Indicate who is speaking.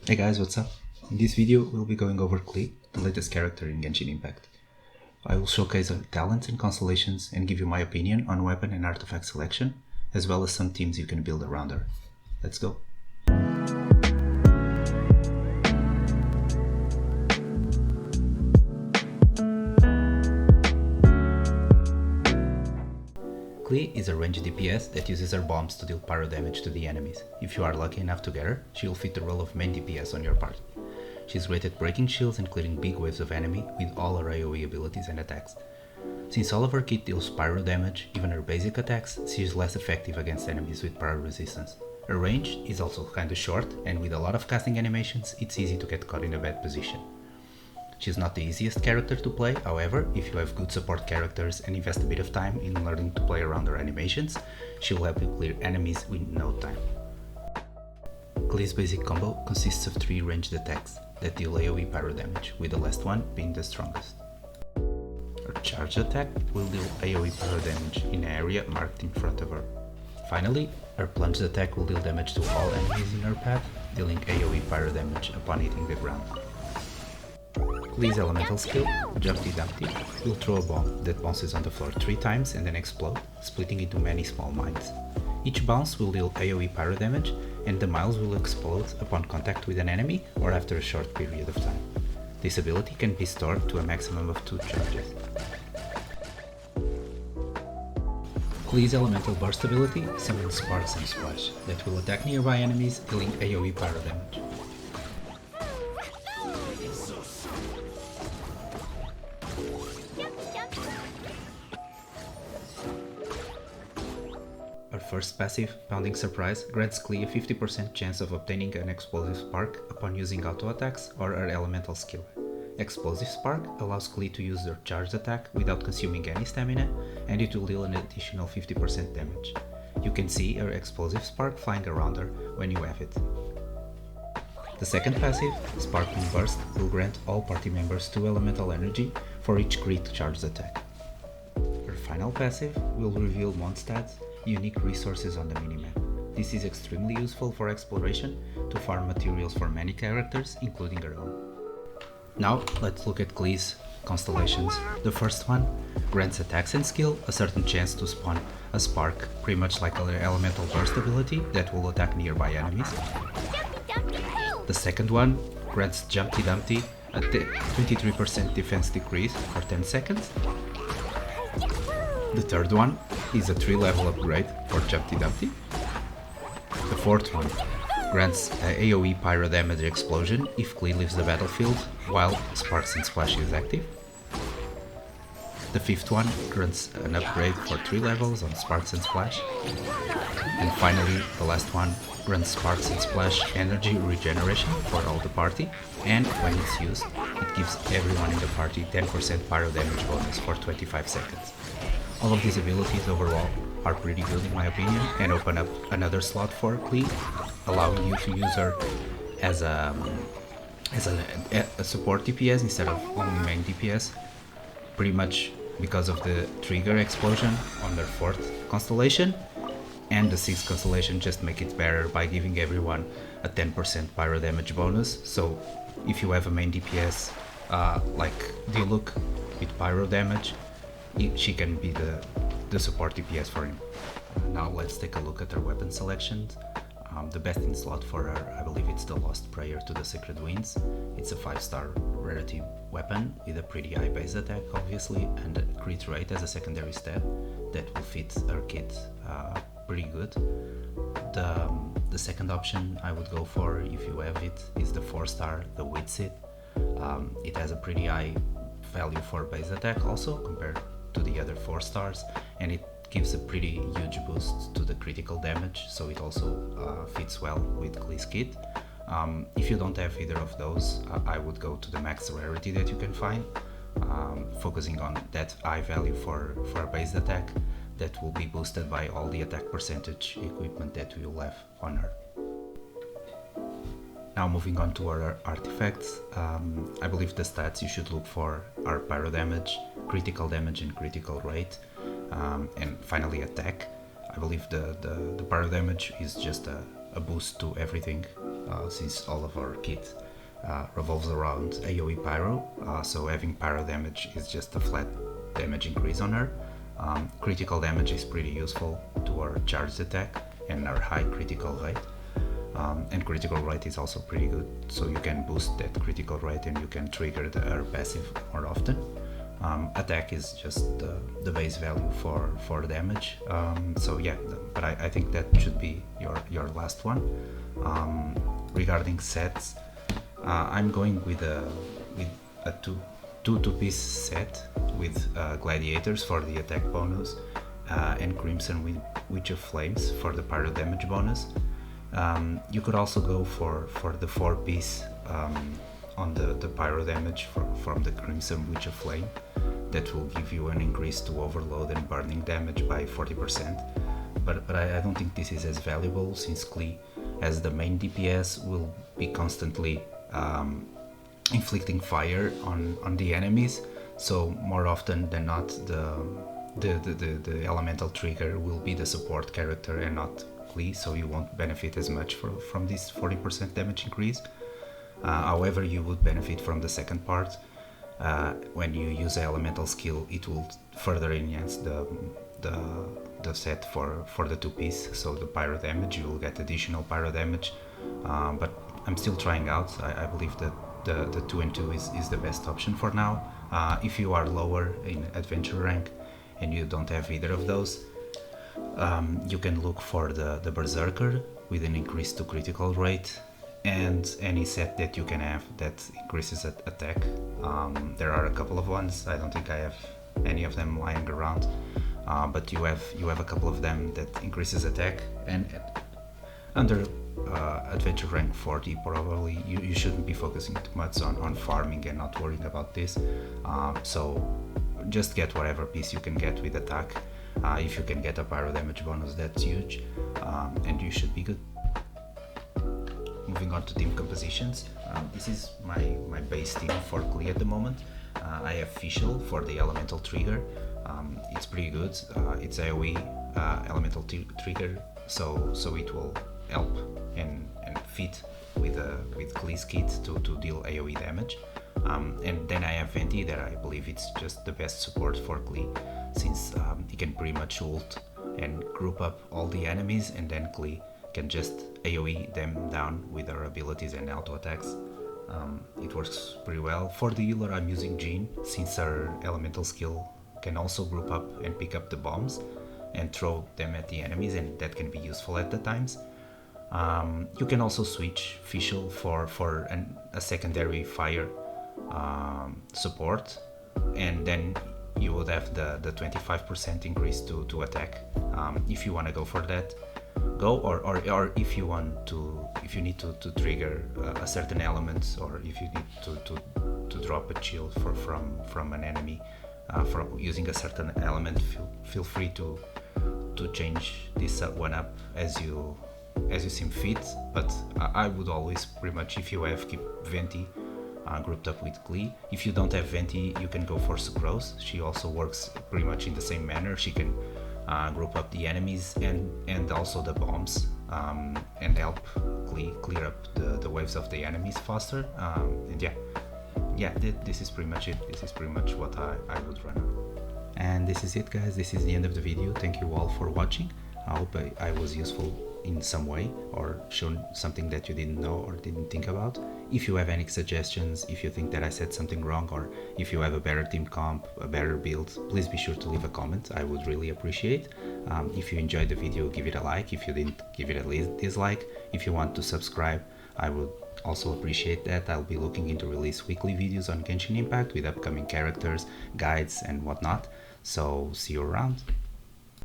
Speaker 1: Hey guys, what's up? In this video we'll be going over Klee, the latest character in Genshin Impact. I will showcase her talents and constellations and give you my opinion on weapon and artifact selection, as well as some teams you can build around her. Let's go! Klee is a ranged DPS that uses her bombs to deal pyro damage to the enemies. If you are lucky enough to get her, she will fit the role of main DPS on your party. She's great at breaking shields and clearing big waves of enemy with all her AoE abilities and attacks. Since all of her kit deals pyro damage, even her basic attacks, she is less effective against enemies with pyro resistance. Her range is also kinda short, and with a lot of casting animations, it's easy to get caught in a bad position. She's not the easiest character to play, however, if you have good support characters and invest a bit of time in learning to play around her animations, she will help you clear enemies in no time. Klee's basic combo consists of 3 ranged attacks that deal AoE pyro damage, with the last one being the strongest. Her charge attack will deal AoE pyro damage in an area marked in front of her. Finally, her plunged attack will deal damage to all enemies in her path, dealing AoE pyro damage upon hitting the ground. Klee's elemental skill, Jumpty Dumpty, will throw a bomb that bounces on the floor 3 times and then explode, splitting into many small mines. Each bounce will deal AoE pyro damage, and the miles will explode upon contact with an enemy or after a short period of time. This ability can be stored to a maximum of 2 charges. Klee's elemental burst ability summons Sparks and Splash that will attack nearby enemies, dealing AoE pyro damage. Her first passive, Pounding Surprise, grants Klee a 50% chance of obtaining an Explosive Spark upon using auto attacks or her elemental skill. Explosive Spark allows Klee to use her charged attack without consuming any stamina, and it will deal an additional 50% damage. You can see her Explosive Spark flying around her when you have it. The second passive, Sparkling Burst, will grant all party members 2 elemental energy for each crit charged attack. Her final passive will reveal Mondstadt's unique resources on the minimap. This is extremely useful for exploration to farm materials for many characters, including her own. Now let's look at Klee's constellations. The first one grants attacks and skill a certain chance to spawn a spark, pretty much like her elemental burst ability that will attack nearby enemies. The second one grants Jumpty Dumpty a 23% defense decrease for 10 seconds. The third one is a 3-level upgrade for Jumpty Dumpty. The fourth one grants a AoE pyro damage explosion if Klee leaves the battlefield while Sparks and Splash is active. The fifth one grants an upgrade for 3 levels on Sparks and Splash. And finally, the last one grants Sparks and Splash energy regeneration for all the party, and when it's used, it gives everyone in the party 10% pyro damage bonus for 25 seconds. All of these abilities overall are pretty good in my opinion and open up another slot for Klee, allowing you to use her as a support DPS instead of only main DPS, pretty much because of the trigger explosion on their 4th constellation, and the 6th constellation just make it better by giving everyone a 10% pyro damage bonus. So if you have a main DPS like Diluc with pyro damage, she can be the support DPS for him. Now let's take a look at her weapon selections. The best in slot for her, I believe it's the Lost Prayer to the Sacred Winds. It's a 5-star rarity weapon with a pretty high base attack obviously, and a crit rate as a secondary stat that will fit her kit pretty good. The second option I would go for, if you have it, is the 4-star, the Witsit. It has a pretty high value for base attack also compared to the other 4 stars, and it gives a pretty huge boost to the critical damage, so it also fits well with Klee's kit. If you don't have either of those, I would go to the max rarity that you can find, focusing on that high value for a base attack that will be boosted by all the attack percentage equipment that you'll have on her. Now moving on to our artifacts, I believe the stats you should look for are pyro damage, critical damage and critical rate, and finally attack. I believe the pyro damage is just a boost to everything since all of our kit revolves around AoE Pyro, so having Pyro damage is just a flat damage increase on her. Critical damage is pretty useful to our charged attack and our high critical rate. And critical rate is also pretty good, so you can boost that critical rate and you can trigger her passive more often. Attack is just the base value for damage, so yeah, but I think that should be your last one. Regarding sets, I'm going with a two-piece set with gladiators for the attack bonus and Crimson with Witch of Flames for the pyro damage bonus. You could also go for the 4-piece on the pyro damage from the Crimson Witch of Flame. That will give you an increase to overload and burning damage by 40%. But I don't think this is as valuable, since Klee, as the main DPS, will be constantly inflicting fire on the enemies. So more often than not, the elemental trigger will be the support character and not Klee, so you won't benefit as much from this 40% damage increase. However, you would benefit from the second part. When you use the elemental skill, it will further enhance the set for the 2-piece, so the pyro damage, you will get additional pyro damage, but I'm still trying out. I believe that the 2 and 2 is the best option for now. If you are lower in adventure rank and you don't have either of those, you can look for the Berserker with an increase to critical rate, and any set that you can have that increases attack. There are a couple of ones. I don't think I have any of them lying around, but you have a couple of them that increases attack, and under adventure rank 40 probably you shouldn't be focusing too much on farming and not worrying about this. So just get whatever piece you can get with attack. If you can get a pyro damage bonus, that's huge, and you should be good. Moving on to team compositions, this is my base team for Klee at the moment. I have Fischl for the elemental trigger. It's pretty good. It's AoE elemental trigger, so it will help and fit with Klee's kit to deal AoE damage. And then I have Venti, that I believe it's just the best support for Klee, since he can pretty much ult and group up all the enemies, and then Klee can just AoE them down with her abilities and auto attacks. It works pretty well. For the healer, I'm using Jean, since her elemental skill can also group up and pick up the bombs and throw them at the enemies, and that can be useful at the times. You can also switch Fischl for a secondary fire support, and then you would have the 25% increase to attack. If you want to go for that, go, or if you need to trigger a certain element, or if you need to drop a shield from an enemy from using a certain element, feel free to change this one up as you seem fit. But I would always, pretty much, if you have, keep Venti grouped up with Klee. If you don't have Venti, you can go for Sucrose. She also works pretty much in the same manner. She can group up the enemies and also the bombs, and help Klee clear up the waves of the enemies faster. And yeah, this is pretty much it. This is pretty much what I would run. And this is it, guys. This is the end of the video. Thank you all for watching. I hope I was useful in some way, or shown something that you didn't know or didn't think about. If you have any suggestions, if you think that I said something wrong, or if you have a better team comp, a better build, please be sure to leave a comment. I would really appreciate. If you enjoyed the video, give it a like. If you didn't, give it at least dislike. If you want to subscribe, I would also appreciate that. I'll be looking into release weekly videos on Genshin Impact with upcoming characters, guides, and whatnot. So see you around.